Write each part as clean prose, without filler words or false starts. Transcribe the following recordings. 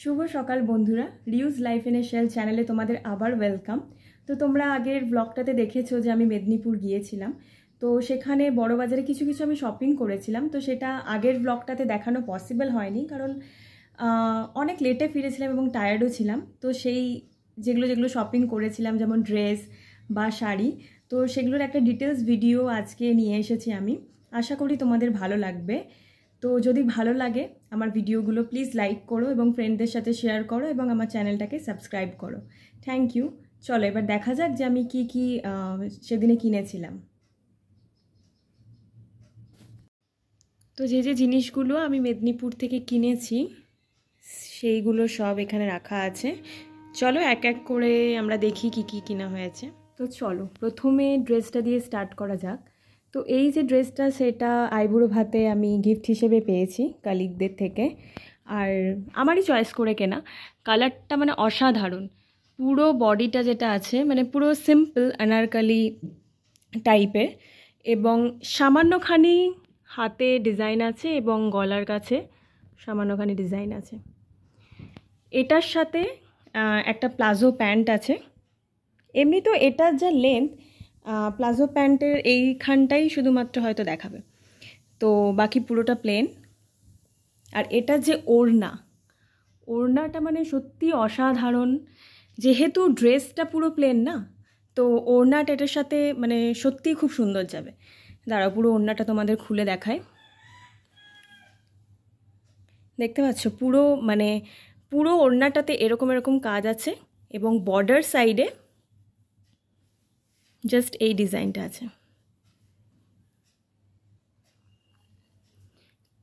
শুভ সকাল বন্ধুরা, reuse life in a shell চ্যানেলে তোমাদের আবার ওয়েলকাম। তো তোমরা আগের ব্লগটাতে দেখেছো যে আমি মেদিনীপুর গিয়েছিলাম। তো সেখানে বড়বাজারে কিছু কিছু আমি শপিং করেছিলাম। তো সেটা আগের ব্লগটাতে দেখানো পসিবল হয়নি, কারণ অনেক লেটে ফিরেছিলাম এবং টায়ার্ডও ছিলাম। তো সেই যেগুলো শপিং করেছিলাম, যেমন ড্রেস বা শাড়ি, তো সেগুলোর একটা ডিটেলস ভিডিও আজকে নিয়ে এসেছি আমি। আশা করি তোমাদের ভালো লাগবে। তো যদি ভালো লাগে আমার ভিডিওগুলো প্লিজ লাইক করো এবং ফ্রেন্ডদের সাথে শেয়ার করো এবং আমার চ্যানেলটাকে সাবস্ক্রাইব করো। Thank you. চলো এবার দেখা যাক যে আমি কি কি সেদিনে কিনেছিলাম। তো যে যে জিনিসগুলো আমি মেদিনীপুর থেকে কিনেছি সেইগুলো সব এখানে রাখা আছে। চলো এক এক করে আমরা দেখি কি কি কিনা হয়েছে। তো চলো প্রথমে ড্রেসটা দিয়ে স্টার্ট করা যাক। তো এই যে ড্রেসটা, সেটা আইবুড়ো ভাতে আমি গিফট হিসেবে পেয়েছি কালিগদের থেকে, আর আমারই চয়েস করে কেনা। কালারটা মানে অসাধারণ। পুরো বডিটা যেটা আছে মানে পুরো সিম্পল আনারকালি টাইপের, এবং সামান্যখানি হাতে ডিজাইন আছে এবং গলার কাছে সামান্যখানি ডিজাইন আছে। এটার সাথে একটা প্লাজো প্যান্ট আছে। এমনি তো এটার যা লেন্থ, প্লাজো প্যান্টের এইখানটাই শুধুমাত্র হয়তো দেখাবে, তো বাকি পুরোটা প্লেন। আর এটা যে ওড়নাটা মানে সত্যি অসাধারণ। যেহেতু ড্রেসটা পুরো প্লেন না, তো ওড়নাটা এটার সাথে মানে সত্যিই খুব সুন্দর যাবে। দাঁড়াও পুরো ওড়নাটা তোমাদের খুলে দেখায়। দেখতে পাচ্ছ পুরো ওড়নাটাতে এরকম কাজ আছে এবং বর্ডার সাইডে জাস্ট এই ডিজাইনটা আছে।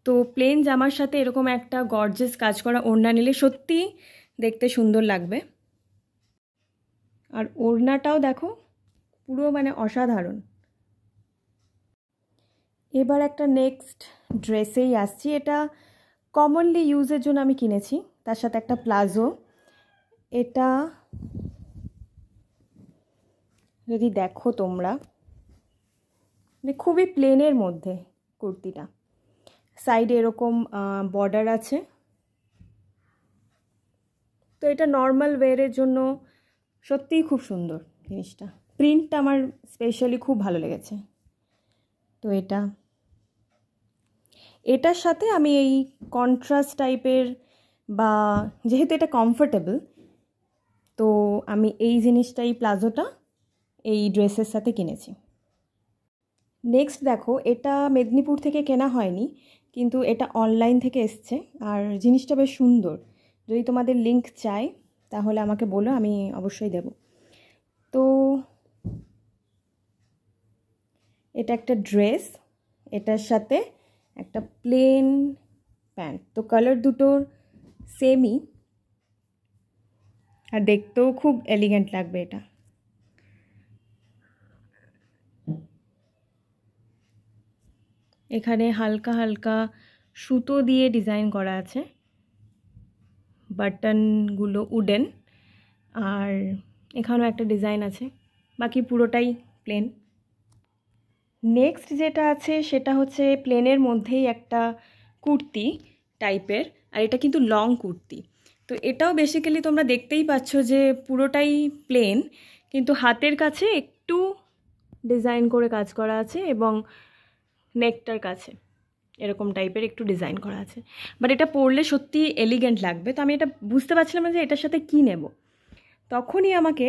তো প্লেন জামার সাথে এরকম একটা গর্জিয়াস কাজ করা ওড়না নিলে সত্যি দেখতে সুন্দর লাগবে। আর ওড়নাটাও দেখো পুরো মানে অসাধারণ। এবার একটা নেক্সট ড্রেসেই আসছি। এটা কমনলি ইউজের জন্য আমি কিনেছি, তার সাথে একটা প্লাজো। এটা যদি দেখো তোমরা, মানে খুবই প্লেনের মধ্যে কুর্তিটা, সাইডে এরকম বর্ডার আছে। তো এটা নর্মাল ওয়্যারের জন্য সত্যিই খুব সুন্দর জিনিসটা। প্রিন্টটা আমার স্পেশালি খুব ভালো লেগেছে। তো এটার সাথে আমি এই কন্ট্রাস্ট টাইপের, বা যেহেতু এটা কমফোর্টেবল, তো আমি এই জিনিসটাই প্লাজোটা এই ড্রেসের সাথে কিনেছি। নেক্সট দেখো, এটা মেদিনীপুর থেকে কেনা হয়নি, কিন্তু এটা অনলাইন থেকে এসছে আর জিনিসটা বেশ সুন্দর। যদি তোমাদের লিংক চাই তাহলে আমাকে বলো, আমি অবশ্যই দেব। তো এটা একটা ড্রেস, এটার সাথে একটা প্লেন প্যান্ট। তো কালার দুটোর সেমই, আর দেখতেও খুব এলিগেন্ট লাগবে এটা। এখানে হালকা হালকা সুতো দিয়ে ডিজাইন করা আছে, বাটনগুলো উডেন, আর এখানেও একটা ডিজাইন আছে। বাকি পুরোটাই প্লেন। নেক্সট যেটা আছে সেটা হচ্ছে প্লেনের মধ্যেই একটা কুর্তি টাইপের, আর এটা কিন্তু লং কুর্তি। তো এটাও বেসিক্যালি তোমরা দেখতেই পাচ্ছ যে পুরোটাই প্লেন, কিন্তু হাতের কাছে একটু ডিজাইন করে কাজ করা আছে এবং নেকটার কাছে এরকম টাইপের একটু ডিজাইন করা আছে। বাট এটা পরলে সত্যি এলিগেন্ট লাগবে। তো আমি এটা বুঝতে পারছিলাম না যে এটার সাথে কী নেব। তখনই আমাকে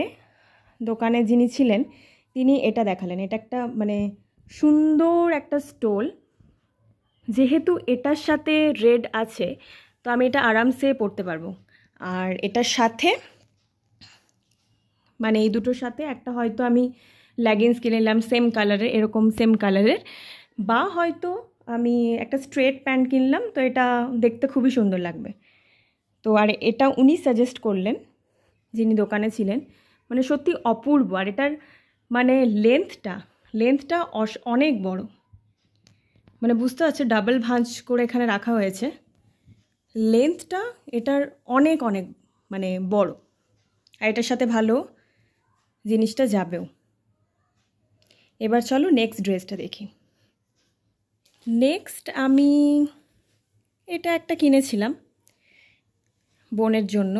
দোকানে যিনি ছিলেন তিনি এটা দেখালেন। এটা একটা মানে সুন্দর একটা স্টোল। যেহেতু এটার সাথে রেড আছে, তো আমি এটা আরামসে পরতে পারবো। আর এটার সাথে মানে এই দুটোর সাথে একটা হয়তো আমি লেগিংস কিনে নিলাম সেম কালারের, এরকম সেম কালারের, বা হয়তো আমি একটা স্ট্রেট প্যান্ট কিনলাম, তো এটা দেখতে খুবই সুন্দর লাগবে। তো আর এটা উনি সাজেস্ট করলেন, যিনি দোকানে ছিলেন, মানে সত্যি অপূর্ব। আর এটার মানে লেন্থটা অনেক বড়, মানে বুঝতে পারছো ডাবল ভাঁজ করে এখানে রাখা হয়েছে। লেন্থটা এটার অনেক মানে বড়, আর এটার সাথে ভালো জিনিসটা যাবেও। এবার চলো নেক্সট ড্রেসটা দেখি। নেক্সট আমি এটা একটা কিনেছিলাম, বোনের জন্য।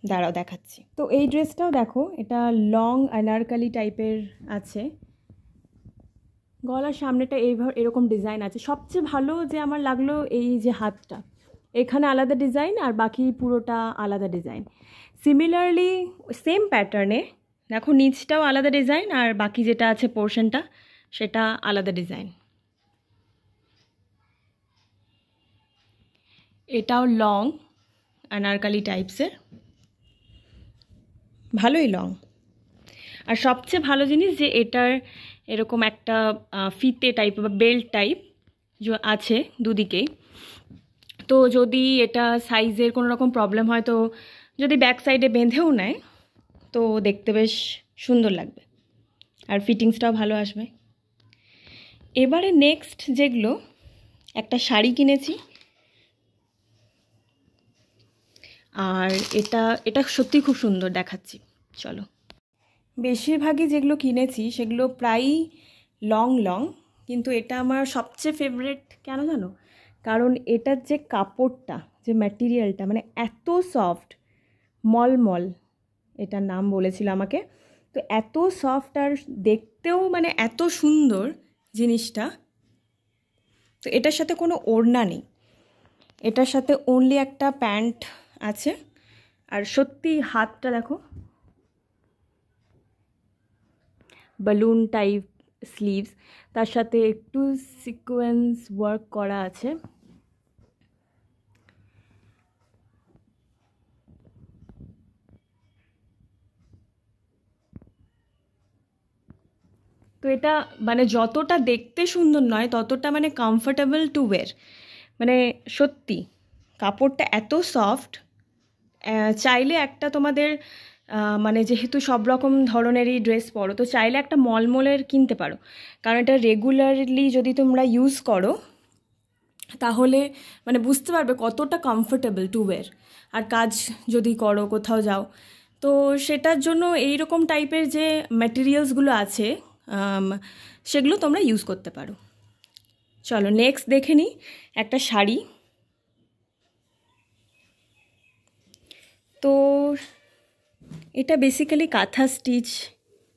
দাঁড়াও দেখাচ্ছি। তো এই ড্রেসটাও দেখো, এটা লং আনারকালি টাইপের আছে, গলার সামনেটা এরকম ডিজাইন আছে। সবচেয়ে ভালো যে আমার লাগলো এই যে হাতটা, এখানে আলাদা ডিজাইন আর বাকি পুরোটা আলাদা ডিজাইন। সিমিলারলি সেম প্যাটার্নে দেখো নিচটাও আলাদা ডিজাইন আর বাকি যেটা আছে পোর্শনটা সেটা আলাদা ডিজাইন। এটাও লং আনারকালি টাইপসের, ভালোই লং। আর সবচেয়ে ভালো জিনিস যে এটার এরকম একটা ফিতে টাইপ বা বেল্ট টাইপ আছে দুদিকেই। তো যদি এটা সাইজের কোনো রকম প্রবলেম হয়, তো যদি ব্যাক সাইডে বেঁধেও নেয় তো দেখতে বেশ সুন্দর লাগবে আর ফিটিংসটাও ভালো আসবে। এবারে নেক্সট যেগুলো, একটা শাড়ি কিনেছি, আর এটা সত্যি খুব সুন্দর দেখাচ্ছি। চলো, বেশিরভাগই যেগুলো কিনেছি সেগুলো প্রায়ই লং, কিন্তু এটা আমার সবচেয়ে ফেভারিট। কেন জানো? কারণ এটার যে কাপড়টা, যে ম্যাটেরিয়ালটা, মানে এত সফট, মলমল এটার নাম বলেছিল আমাকে। তো এত সফট আর দেখতেও মানে এত সুন্দর জিনিসটা। তো এটার সাথে কোনো ওড়না নেই, এটার সাথে অনলি একটা প্যান্ট আছে। আর সত্যি হাতটা দেখো, বালুন টাইপ স্লিভস, তার সাথে একটু সিকোয়েন্স ওয়ার্ক করা আছে। তো এটা মানে যতটা দেখতে সুন্দর নয়, ততটা মানে কমফোর্টেবল টু ওয়্যার। মানে সত্যি কাপড়টা এত সফট, চাইলে একটা তোমাদের মানে যেহেতু সব রকম ধরনেরই ড্রেস পরো, তো চাইলে একটা মলমলের কিনতে পারো। কারণ এটা রেগুলারলি যদি তোমরা ইউজ করো তাহলে মানে বুঝতে পারবে কতটা কমফোর্টেবল টু ওয়্যার। আর কাজ যদি করো, কোথাও যাও, তো সেটার জন্য এই রকম টাইপের যে ম্যাটেরিয়ালসগুলো আছে সেগুলো তোমরা ইউজ করতে পারো। চলো নেক্সট দেখে নিই একটা শাড়ি। তো এটা বেসিক্যালি কাঁথা স্টিচ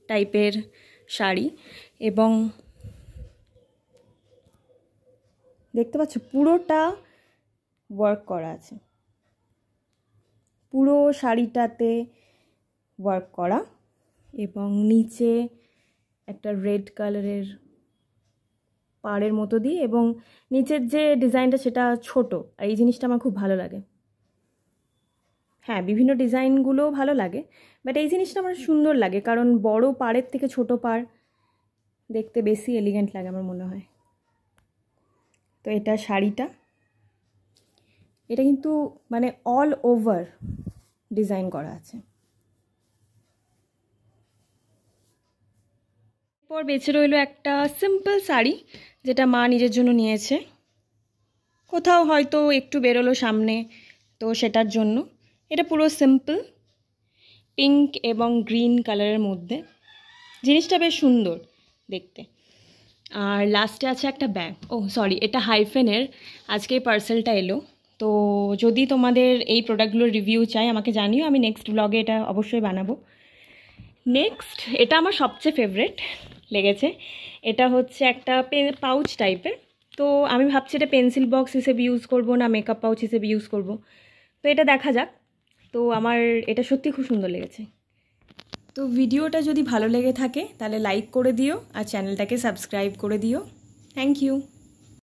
টাইপের শাড়ি, এবং দেখতে পাচ্ছ পুরোটা ওয়ার্ক করা আছে, পুরো শাড়িটাতে ওয়ার্ক করা, এবং নিচে একটা রেড কালারের পাড়ের মতো দিয়ে, এবং নিচের যে ডিজাইনটা সেটা ছোট। আর এই জিনিসটা আমার খুব ভালো লাগে। হ্যাঁ, বিভিন্ন ডিজাইনগুলোও ভালো লাগে, বাট এই জিনিসটা আমার সুন্দর লাগে, কারণ বড় পাড়ের থেকে ছোট পাড় দেখতে বেশি এলিগেন্ট লাগে আমার মনে হয়। তো এটা শাড়িটা, এটা কিন্তু মানে অল ওভার ডিজাইন করা আছে। এরপর বেঁচে রইল একটা সিম্পল শাড়ি, যেটা মা নিজের জন্য নিয়েছে, কোথাও হয়তো একটু বেরোলো সামনে, তো সেটার জন্য। এটা পুরো সিম্পল পিঙ্ক এবং গ্রিন কালারের মধ্যে, জিনিসটা বেশ সুন্দর দেখতে। আর লাস্টে আছে একটা ব্যাগ, সরি, এটা হাইফেনের। আজকে এই পার্সেলটা এলো। তো যদি তোমাদের এই প্রোডাক্টগুলোর রিভিউ চাই আমাকে জানিও, আমি নেক্সট ব্লগে এটা অবশ্যই বানাবো। নেক্সট, এটা আমার সবচেয়ে ফেভারিট লেগেছে। এটা হচ্ছে একটা পাউচ টাইপের। তো আমি ভাবছি এটা পেন্সিল বক্স হিসেবে ইউজ করব না মেকআপ পাউচ হিসেবে ইউজ করব, তো এটা দেখা যাক। তো আমার এটা সত্যি খুব সুন্দর লেগেছে। তো ভিডিওটা যদি ভালো লেগে থাকে তাহলে লাইক করে দিও আর চ্যানেলটাকে সাবস্ক্রাইব করে দিও। Thank you.